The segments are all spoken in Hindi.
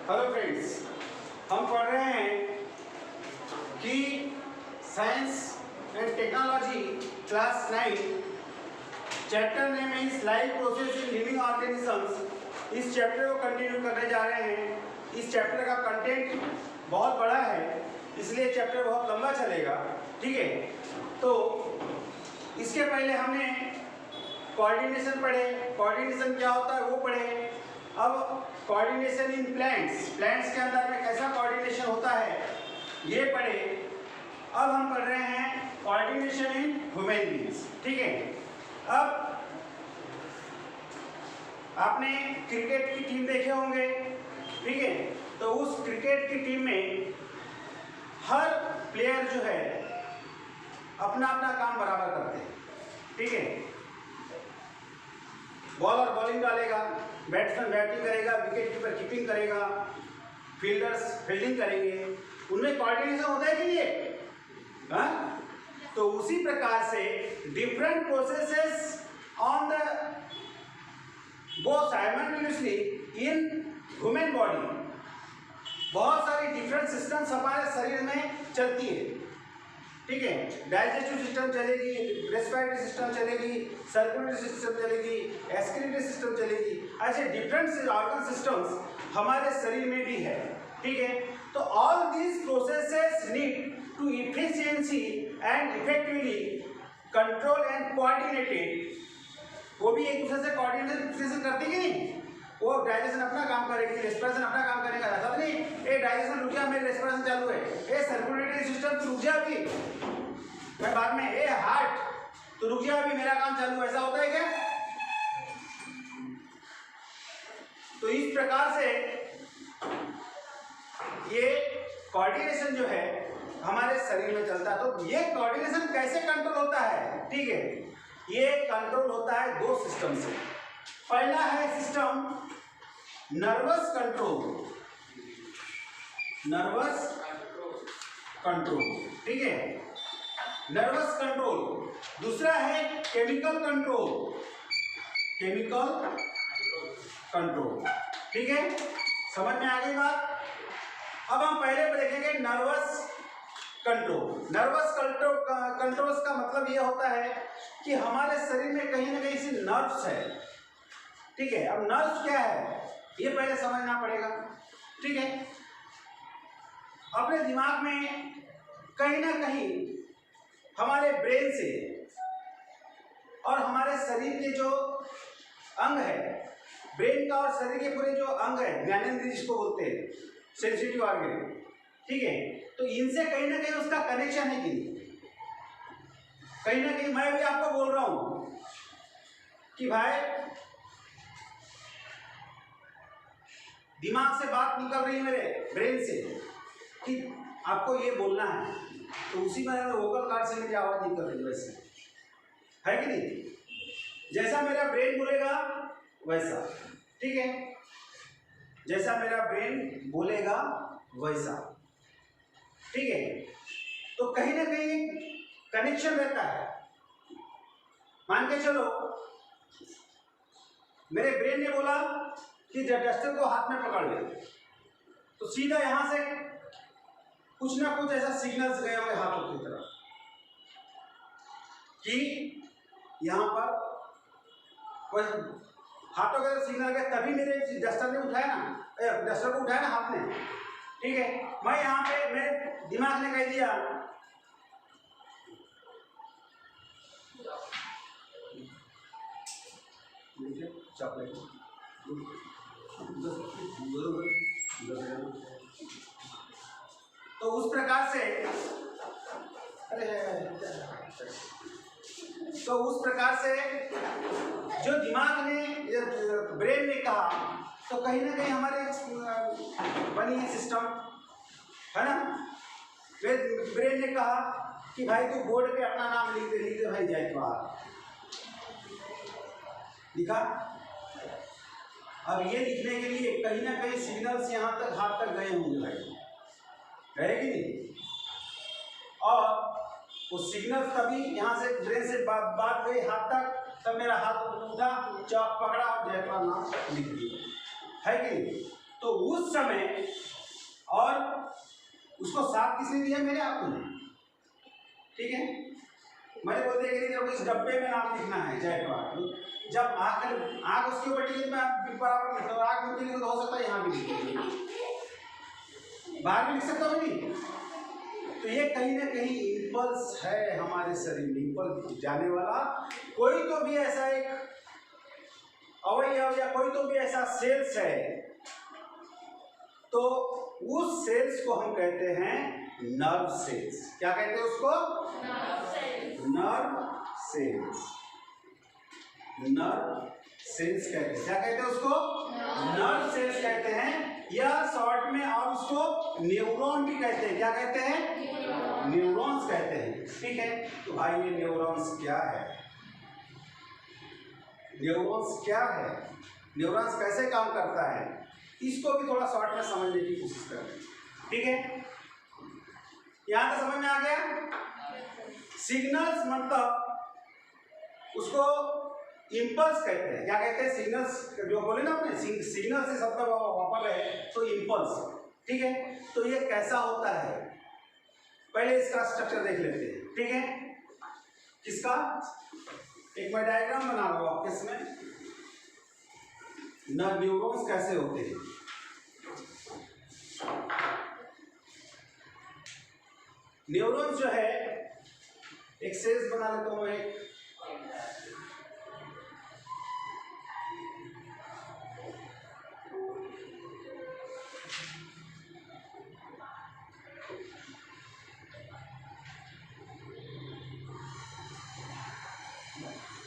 हेलो फ्रेंड्स, हम पढ़ रहे हैं कि science and technology class 9 chapter name is life process in living organisms. इस चैप्टर को कंटिन्यू करने जा रहे हैं। इस चैप्टर का कंटेंट बहुत बड़ा है, इसलिए चैप्टर बहुत लंबा चलेगा। ठीक है, तो इसके पहले हमने कोऑर्डिनेशन पढ़े। कोऑर्डिनेशन क्या होता है वो पढ़े। अब कोऑर्डिनेशन इन प्लांट्स के अंदर में कैसा कोऑर्डिनेशन होता है ये पढ़े। अब हम पढ़ रहे हैं कोऑर्डिनेशन इन ह्यूमन बीइंग्स। ठीक है, अब आपने क्रिकेट की टीम देखे होंगे। ठीक है, तो उस क्रिकेट की टीम में हर प्लेयर जो है अपना अपना काम बराबर करते हैं। ठीक है, बॉलर बॉलिंग डालेगा, बैट्समैन बैटिंग करेगा, विकेट कीपर कीपिंग करेगा, फील्डर्स फील्डिंग करेंगे। उनमें कोऑर्डिनेशन होता है कि नहीं? हाँ, तो उसी प्रकार से different processes on the go simultaneously in human body. बहुत सारी डिफरेंट सिस्टम्स हमारे शरीर में चलती है। ठीक है, डाइजेस्टिव सिस्टम चलेगी, रेस्पिरेटरी सिस्टम चलेगी, सर्कुलेटरी सिस्टम चलेगी, एक्सक्रीटरी सिस्टम चलेगी। ऐसे डिफरेंट ऑर्गन सिस्टम्स हमारे शरीर में भी है। ठीक है, तो all these processes need to efficiency and effectively control and coordinated. वो भी एक दूसरे से कोऑर्डिनेशन करती कि नहीं? वो डाइजेशन अपना काम करेगी, रेस्पिरेशन अपना काम करेगा। ऐसा नहीं ए डाइजेशन रुक जा, मेरी रेस्पिरेशन चालू है, ए सर्कुलेटरी सिस्टम तो रुक जा अभी, मैं बाद में ए हार्ट तो रुक जा अभी, मेरा काम चालू है। ऐसा होता है क्या? तो इस प्रकार से ये कोऑर्डिनेशन जो है हमारे शरीर में चलता है। तो ये कोऑर्डिनेशन कैसे कंट्रोल होता है? ठीक है, ये कंट्रोल होता है दो सिस्टम से। पहला है system nervous control, nervous control. ठीक है, नर्वस कंट्रोल। दूसरा है केमिकल कंट्रोल, केमिकल कंट्रोल। ठीक है, समझ में आ गई बात? अब हम पहले देखेंगे नर्वस कंट्रोल। नर्वस कंट्रोल का मतलब यह होता है कि हमारे शरीर में कहीं ना कहीं से नर्व्स है। ठीक है, अब नर्व्स क्या है ये पहले समझना पड़ेगा। ठीक है, अपने दिमाग में कहीं ना कहीं हमारे ब्रेन से और हमारे शरीर के जो अंग है, ब्रेन का और शरीर के पूरे जो अंग है, ज्ञानेंद्रिय जिसको बोलते हैं, सेंसिटिव ऑर्गन। ठीक है, तो इनसे कहीं ना कहीं उसका कनेक्शन है कि नहीं? कहीं ना कहीं मैं भी आपको बोल रहा हूं कि भाई दिमाग से बात निकल रही है मेरे ब्रेन से कि आपको ये बोलना है, तो उसी में वोकल कार्ड से मेरी आवाज निकल रही है। वैसे है कि नहीं? जैसा मेरा ब्रेन बोलेगा वैसा। ठीक है, जैसा मेरा ब्रेन बोलेगा वैसा। ठीक है, तो कहीं ना कहीं कनेक्शन रहता है। मान के चलो मेरे ब्रेन ने बोला कि डस्टर को हाथ में पकड़ ले, तो सीधा यहां से कुछ ना कुछ ऐसा सिग्नल्स गए होंगे हाथों की तरफ कि यहां पर हाथों का सिग्नल गया, तभी मेरे डस्टर ने उठाया ना, डस्टर को उठाया ना हाथ में। ठीक है, मैं यहां पे मेरे दिमाग ने कह दिया चॉकलेट, तो उस प्रकार से जो दिमाग ने ब्रेन ने कहा, तो कहीं ना कहीं हमारे बनी है सिस्टम, है ना। ब्रेन ने कहा कि भाई तू बोर्ड पे अपना नाम लिख दे भाई जयकुमार, लिखा। अब ये लिखने के लिए कहीं ना कहीं सिग्नल्स यहाँ तक हाथ तक गए होंगे भाई, गए कि नहीं? और वो सिग्नल्स तभी यहाँ से ब्रेन से बात गई हाथ तक, तब मेरा हाथ उठा, चौक पकड़ा और जयकुमार नाम लिख दिया, है कि नहीं? तो उस समय, और उसको साथ किसने दिया? मेरे आपको ने, ठीक है। मैंने बोल दिया कि जब इस डब्बे में नाम लिखना है जयप्रकाश, जब आँख उसके ऊपर टिके तो मैं बराबर लिखता हूँ, आँख में लिखो तो हो सकता है यहाँ भी लिख, बाहर भी लिख सकता हूँ नहीं। तो ये कहीं ना कहीं इम्पल्स है हमारे शरीर में, इम्पल्स जाने वाला कोई तो भी ऐसा एक अवयव या कोई तो भी ऐसा सेल्स है, तो उस सेल्स को हम कहते हैं नर्व सेल्स। क्या कहते हैं उसको? Nerve cells. नर्व सेल्स कहते हैं। क्या कहते हैं उसको? नर्व सेल्स कहते हैं, या शॉर्ट में और उसको न्यूरॉन भी कहते हैं। क्या कहते हैं? न्यूरॉन्स कहते हैं, ठीक है। तो भाई ये न्यूरॉन्स क्या है? न्यूरॉन्स क्या है? न्यूरॉन्स कैसे काम करता है, इसको भी थोड़ा शॉर्ट में समझने की कोशिश करें, ठीक है। यहां तक समझ में आ गया? सिग्नल्स मतलब उसको इम्पल्स कहते हैं। क्या कहते हैं? सिग्नल्स जो बोले ना आपने, सिग्नल से शब्द वापर है तो इम्पल्स, ठीक है। तो ये कैसा होता है, पहले इसका स्ट्रक्चर देख लेते हैं, ठीक है। किसका? एक मैं डायग्राम बना रहा हूं आपके इसमें, न्यूरॉन्स कैसे होते हैं। न्यूरॉन्स जो है, एक सेल्स बना लेता हूं मैं,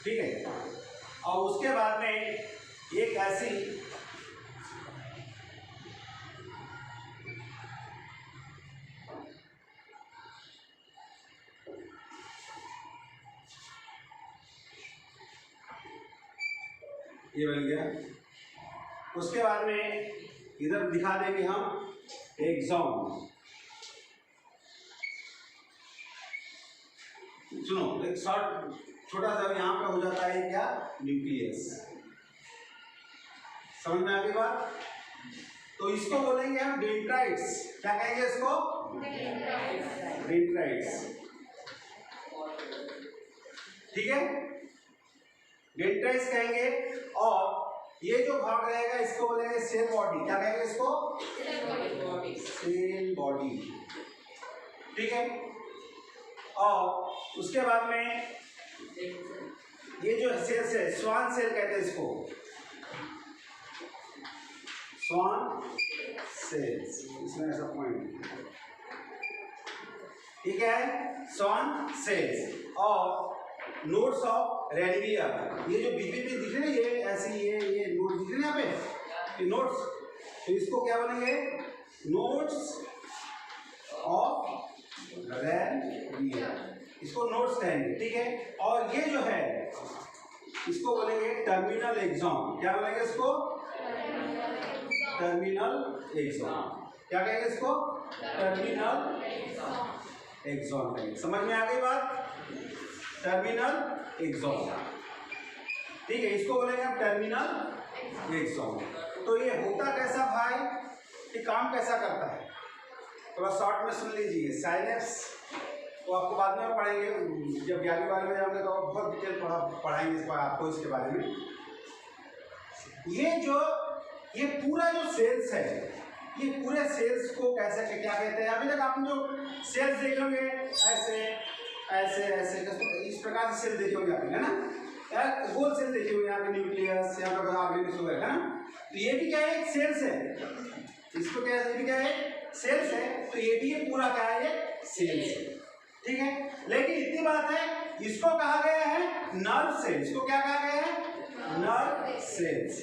ठीक है। और उसके बाद में एक ऐसी ये बन गया। उसके बाद में इधर दिखा देंगे हम एक्सॉन। सुनो, एक शॉर्ट छोटा सा यहाँ पे हो जाता है क्या? न्यूक्लियस। समझ में आ गई बात? तो इसको बोलेंगे हम डेंड्राइट्स। क्या कहेंगे इसको? डेंड्राइट्स, ठीक है। डेंड्राइट्स कहेंगे। और ये जो भाग रहेगा इसको बोलेंगे सेल बॉडी। क्या कहेंगे इसको? सेल बॉडी, ठीक है। और उसके बाद में ये जो सेल्स है, स्वान सेल कहते हैं इसको, स्वान सेल्स, इसमें ऐसा पॉइंट, ठीक है। स्वान सेल्स और नोड्स ऑफ रेनवियर, ये जो बीच में दिख रहे हैं, ये ऐसी ये नोड दिख रहे हैं यहाँ पे, ये नोड्स, तो इसको क्या बनेंगे? नोड्स ऑफ रेनवियर, इसको नोड्स कहेंगे, ठीक है। और ये जो है इसको बोलेंगे टर्मिनल एक्सॉन। क्या बोलेंगे इसको? Terminal axon. क्या कहेंगे इसको? टर्मिनल एक्सॉन कहेंगे। समझ में आ गई बात? टर्मिनल एक्सॉन, ठीक है। इसको बोलेंगे हम टर्मिनल एक्सॉन। तो ये होता कैसा भाई, ये काम कैसा करता है, थोड़ा शॉर्ट में सुन लीजिए। साइनेप्स तो आपको बाद में पढ़ेंगे, जब 11वीं में जाओगे तो बहुत डिटेल पढ़ाएंगे आपको इसके बारे में। ये पूरा जो सेल्स है, ये पूरे सेल्स को कैसे क्या कहते हैं? अभी तक आपने जो सेल्स देखे होंगे ऐसे ऐसे ऐसे इस प्रकार से सेल देखे होंगे आपने, है ना। गोल सेल देखे होंगे, यहाँ पे न्यूक्लियस, यहाँ पे ऑर्गेनिक्स वगैरह, है ना। तो ये भी क्या है? एक सेल्स है। इसको क्या है? ये भी क्या है? सेल्स है। तो ये भी ये पूरा क्या है? ये सेल्स है, ठीक है। लेकिन इतनी बात है, इसको कहा गया है नर्व सेल्स। इसको क्या कहा गया है? Nerve cells.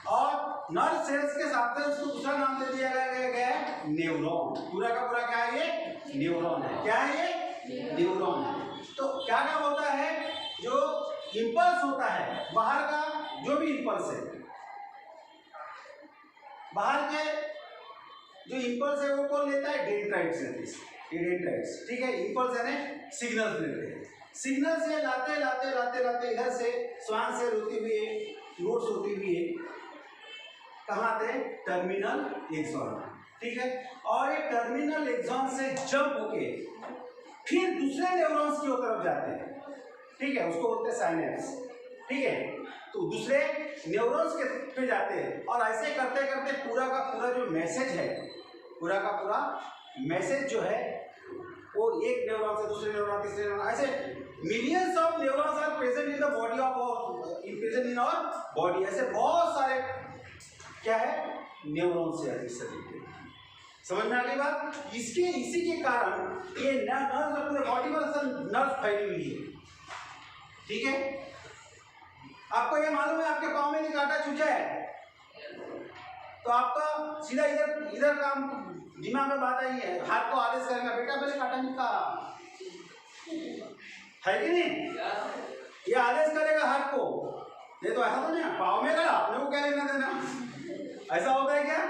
और नर्व सेल्स के साथ में उसको दूसरा नाम दे दिया गया है न्यूरॉन। पूरा का पूरा क्या है? ये न्यूरॉन है। क्या है ये? न्यूरॉन है। तो क्या काम होता है? जो इंपल्स होता है बाहर का, जो भी इंपल्स है बाहर के, जो इंपल्स है वो कौन लेता है? डेंड्राइट्स लेते हैं, ये डेंड्राइट्स, ठीक है। इंपल्स यानी सिग्नल्स लेते हैं। सिग्नल से लाते लाते लाते लाते इधर से स्वान सेल होती हुई है, नोड्स होती हुई है, कहाँ थे? टर्मिनल एक्सॉन, ठीक है। और ये टर्मिनल एक्सॉन से जंप होके फिर दूसरे न्यूरॉन्स की तरफ जाते हैं, ठीक है, उसको बोलते हैं साइनेप्स, ठीक है। तो दूसरे न्यूरॉन्स के पे जाते हैं और ऐसे करते करते पूरा का पूरा जो मैसेज है, पूरा का पूरा मैसेज जो है वो एक न्यूरॉन से दूसरे न्यूरॉन, तीसरे न्यूरॉन, ऐसे millions of neurons are present in the body of in our body. ऐसे बहुत सारे क्या है न्यूरॉन्स है इस शरीर के। समझ में आ गई बात? इसी के कारण ये नर्व पूरे बॉडी में नर्व फैली हुई है, ठीक है। आपको ये मालूम है आपके पाँव में कांटा चुचा है तो आपका सीधा इधर काम दिमाग में बात आई है, हाथ को आदेश करेगा बेटा पहले कांटा निकाल, है कि नहीं? ये आदेश करेगा हाथ को, ये तो ऐसा तो नहीं पाँव में करा अपने को क्या लेना देना, ऐसा होता है क्या?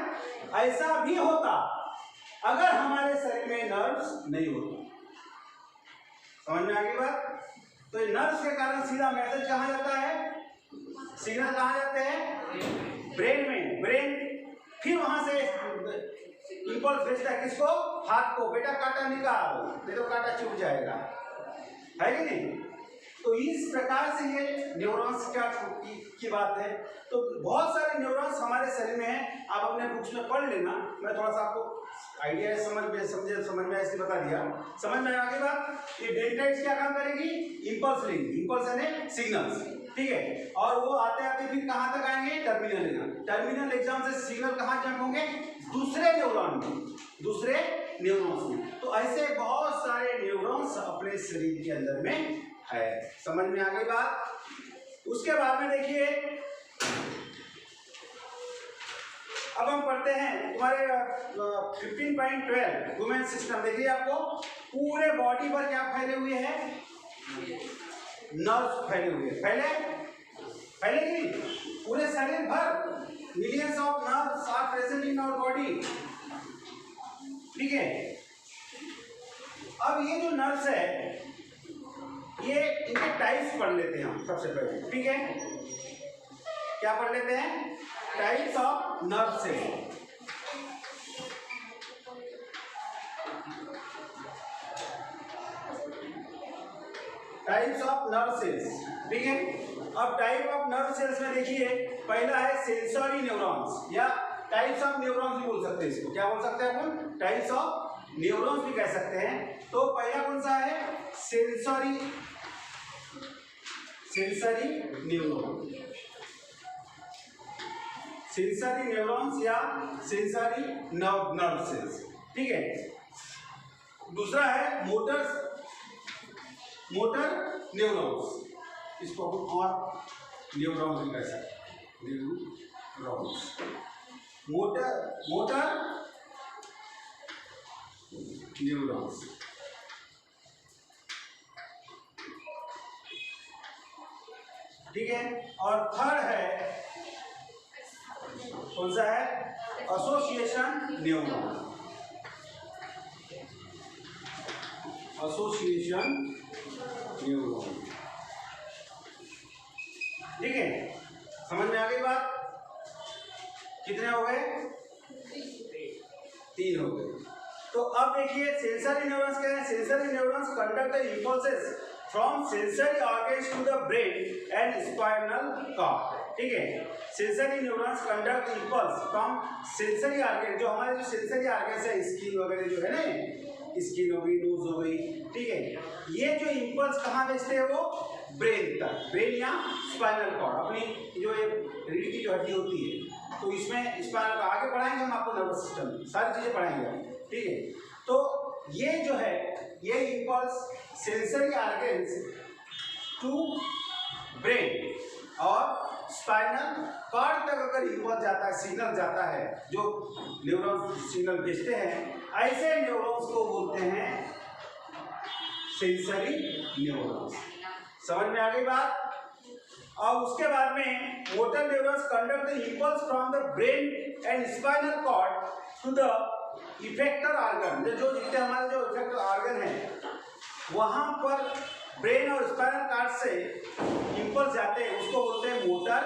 ऐसा भी होता अगर हमारे शरीर में नर्व्स नहीं होते। समझ में आ गई बात? तो नर्व्स के कारण सीधा मैसेज कहाँ जाता है, सिग्नल कहाँ जाते हैं? ब्रेन में। ब्रेन फिर वहां से इंपल्स भेजता है किसको? हाथ को, बेटा कांटा निकाल, नहीं तो कांटा चुभ जाएगा, है कि नहीं? तो इस प्रकार से ये न्यूरॉन्स की बात है। तो बहुत सारे न्यूरॉन्स हमारे शरीर में हैं, आप अपने बुक्स में पढ़ लेना, मैं थोड़ा सा आपको आइडिया समझ में इसलिए बता दिया। समझ में आ गई बात? ये डेंड्राइट्स क्या काम करेगी? इंपल्स लेंगी, इंपल्स यानी सिग्नल्स, ठीक है। और वो आते आते फिर कहाँ तक आएंगे? Terminal exam. टर्मिनल एग्जाम से सिग्नल कहाँ जंप होंगे? दूसरे न्यूरॉन में, दूसरे न्यूरॉन्स में। तो ऐसे बहुत सारे न्यूरॉन्स अपने शरीर के अंदर में है। समझ में आ गई बात? उसके बाद में देखिए अब हम पढ़ते हैं तुम्हारे 15.12 ह्यूमन सिस्टम। देखिए आपको पूरे बॉडी पर क्या फैले हुए हैं? नर्व्स फैले हुए हैं। फैले कि नहीं? पूरे शरीर भर millions of nerves are present in our body, ठीक है। अब ये जो नर्व्स है ये इनके टाइप्स पढ़ लेते हैं हम सबसे पहले, ठीक है। क्या पढ़ लेते हैं? Types of nerve cell. Types of nerve cells, ठीक है। अब टाइप ऑफ नर्व सेल्स में देखिए पहला है सेंसरी न्यूरॉन्स, या टाइप्स ऑफ न्यूरॉन्स भी बोल सकते हैं इसको। क्या बोल सकते हैं अपन? टाइप्स ऑफ न्यूरॉन्स भी कह सकते हैं। तो पहला कौन सा है? सेंसरी न्यूरॉन, सेंसरी न्यूरॉन्स या सेंसरी नर्व सेल्स, ठीक है। दूसरा है मोटर न्यूरॉन्स, इसको हम और न्यूरॉन्स भी कह सकते हैं, न्यूरॉन्स। मोटर न्यूरॉन्स, ठीक है। और थर्ड है कौन सा है? एसोसिएशन न्यूरॉन, एसोसिएशन न्यूरॉन, ठीक है। समझ में आ गई बात? कितने हो गए? 3 हो गए। तो अब देखिए सेंसरी न्यूरॉन्स क्या है? Sensory neurons conduct the impulses from sensory organs to the brain and spinal cord, ठीक है। Sensory neurons conduct impulse from sensory organ, जो हमारे जो सेंसरी ऑर्गन्स है, स्किन वगैरह जो है ना, स्किन हो गई, नोज हो गई, ठीक है। ये जो इंपल्स कहाँ भेजते हैं? वो ब्रेन तक, ब्रेन या स्पाइनल कॉर्ड, अपनी जो ये रीढ़ की जो हड्डी होती है, तो इसमें स्पाइनल आगे पढ़ाएंगे हम आपको, नर्वस सिस्टम सारी चीजें पढ़ाएंगे, ठीक है। तो ये जो है ये impulse sensory organs to brain और स्पाइनल कॉर्ड तक अगर इंपल्स जाता है, सिग्नल जाता है, जो न्यूरॉन्स सिग्नल भेजते हैं, ऐसे न्यूरॉन्स को बोलते हैं सेंसरी न्यूरॉन्स। समझ में आ गई बात? और उसके बाद में motor neurons conduct the impulse from the brain and spinal cord to the effector organ, जो जितने हमारे जो इफेक्टर ऑर्गन है वहां पर ब्रेन और स्पाइनल कॉर्ड से इंपल्स जाते हैं, उसको बोलते हैं मोटर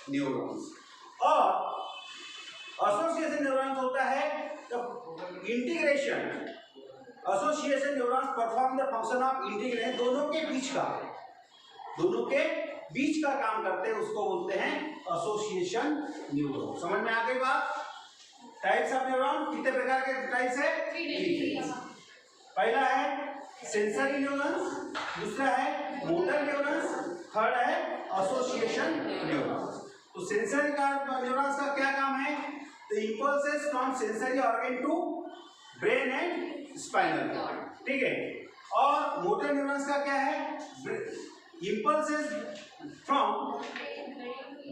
न्यूरॉन्स। और integration, association neurons perform the function of integration, दोनों के बीच का काम करते हैं, उसको बोलते हैं एसोसिएशन न्यूरॉन। समझ में आ गई बात? टाइप्स ऑफ न्यूरॉन कितने प्रकार के टाइप्स है? 3। पहला है सेंसरी न्यूरॉन्स, दूसरा है मोटर न्यूरॉन्स, थर्ड है एसोसिएशन न्यूरॉन्स। तो सेंसरी का न्यूरॉन्स का क्या काम है? The impulses from sensory organ to brain and spinal cord, ठीक है। और मोटर न्यूरॉन्स का क्या है? Impulses from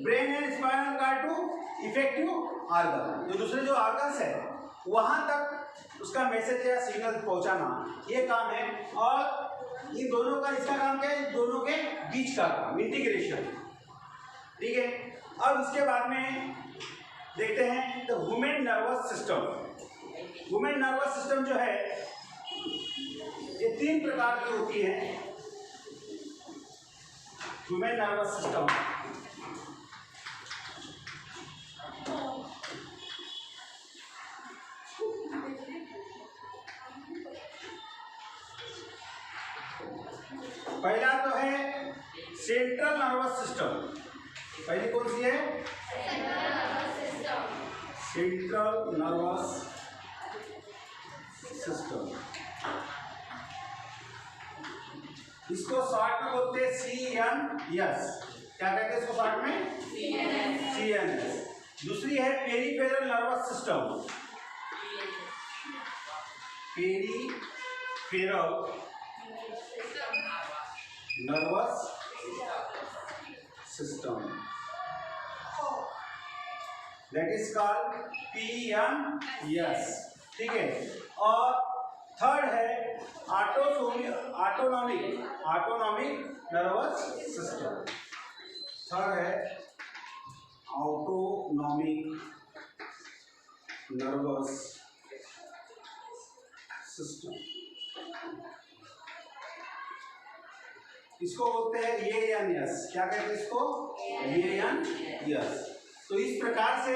brain and spinal cord to effective organ, जो दूसरे जो ऑर्गन्स है वहां तक उसका मैसेज या सिग्नल पहुंचाना, ये काम है। और इन दोनों का, इसका काम क्या है? दोनों के बीच का काम, इंटीग्रेशन, ठीक है। अब उसके बाद में देखते हैं the human nervous system. Human nervous system जो है ये 3 प्रकार की होती है। ह्यूमन नर्वस सिस्टम पहला तो है सेंट्रल नर्वस सिस्टम। पहली कौन सी है? Central nervous system. इसको शॉर्ट में बोलते हैं CNS। क्या कहते हैं इसको शॉर्ट में? CNS। दूसरी है peripheral nervous system. Peripheral nervous system, that is called PNS, ठीक है। और थर्ड है ऑटोनॉमिक नर्वस सिस्टम। थर्ड है ऑटोनॉमिक नर्वस सिस्टम। इसको बोलते हैं ENS। क्या कहते हैं इसको? ENS। तो इस प्रकार से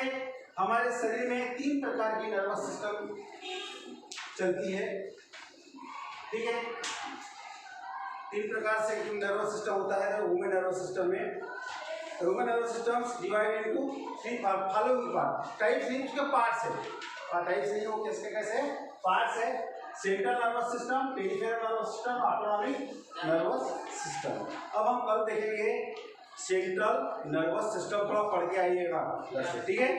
हमारे शरीर में 3 प्रकार की नर्वस सिस्टम चलती है, ठीक है। 3 प्रकार से नर्वस सिस्टम होता है ह्यूमन नर्वस सिस्टम में। Human nervous system divided into 3 following part. Types नहीं, उसके पार्ट्स है। टाइप्स नहीं, वो कैसे पार्ट्स है। Central nervous system, peripheral nervous system, autonomic nervous system. अब हम कल देखेंगे सेंट्रल नर्वस सिस्टम, थोड़ा पढ़ के आइएगा, ठीक है।